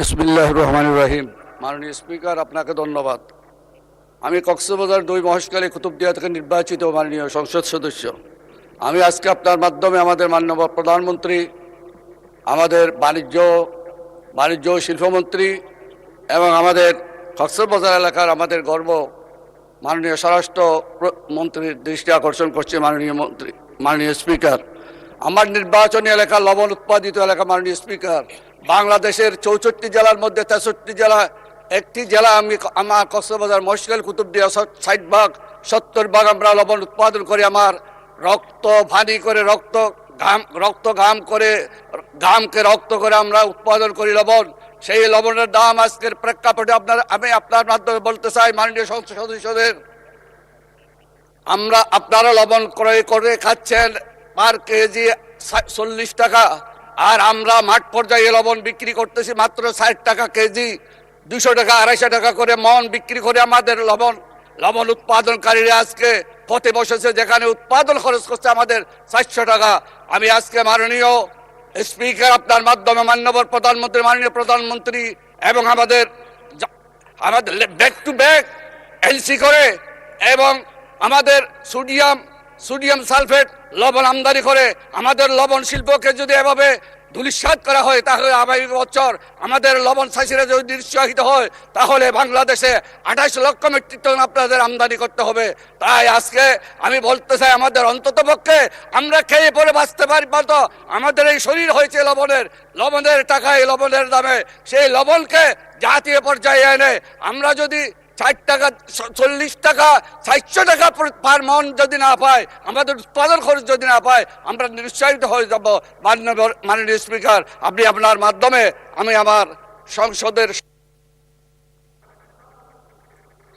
বিসমিল্লাহির রহমানির রহিম। মাননীয় স্পিকার, আপনাকে ধন্যবাদ। আমি কক্সবাজার ২ মহেশখালী কুতুবদিয়া থেকে নির্বাচিত মাননীয় সংসদ সদস্য। আমি আজকে আপনার মাধ্যমে আমাদের মাননীয় প্রধানমন্ত্রী, আমাদের বাণিজ্য ও শিল্পমন্ত্রী এবং আমাদের কক্সবাজার এলাকার আমাদের গর্ব মাননীয় স্বরাষ্ট্র মন্ত্রীর দৃষ্টি আকর্ষণ করছে। মাননীয় স্পিকার, আমার নির্বাচনী এলাকা লবণ উৎপাদিত এলাকা। মাননীয় স্পিকার, বাংলাদেশের 64 জেলার মধ্যে 63 জেলা, একটি জেলা আমার কক্সবাজার মহেশখালী কুতুবদিয়া 60% আমরা লবণ উৎপাদন করি। আমার রক্ত ভানি করে ঘামকে রক্ত করে আমরা উৎপাদন করি লবণ। সেই লবণের দাম আজকের প্রেক্ষাপটে আমি আপনার মাধ্যমে বলতে চাই মাননীয় সংসদ সদস্যদের, আপনারা লবণ ক্রয় করে খাচ্ছেন পার কেজি 40 টাকা, আর আমরা মাঠ পর্যায়ে লবণ বিক্রি করতেছি মাত্র 60 টাকা কেজি, 200 টাকা 250 টাকা করে মন বিক্রি করে আমাদের লবণ উৎপাদনকারীরা আজকে পথে বসেছে, যেখানে উৎপাদন খরচ করছে আমাদের 400 টাকা। আমি আজকে মাননীয় স্পিকার আপনার মাধ্যমে মাননীয় প্রধানমন্ত্রী এবং আমাদের ব্যাক টু ব্যাক এলসি করে এবং আমাদের সোডিয়াম সালফেট লবণ আমদানি করে আমাদের লবণ শিল্পকে যদি এভাবে ধূলিসাৎ করা হয়, তাহলে আগামী বছর আমাদের লবণ চাষিরা যদি নিরুৎসাহিত হয়, তাহলে বাংলাদেশে 28 লক্ষ মেট্রিক টন আপনাদের আমদানি করতে হবে। তাই আজকে আমি বলতে চাই, আমাদের অন্তত পক্ষে আমরা খেয়ে পরে বাঁচতে পারি তো, আমাদের এই শরীর হয়েছে লবণের টাকায়, লবণের দামে। সেই লবণকে জাতীয় পর্যায়ে এনে আমরা যদি 60 টাকা 40 টাকা 400 টাকা পার মন যদি না পাই, আমাদের উৎপাদন খরচ যদি না পাই, আমরা নিরুৎসাহিত হয়ে যাব। মাননীয় স্পিকার, আপনি আপনার মাধ্যমে আমি আমার সংসদের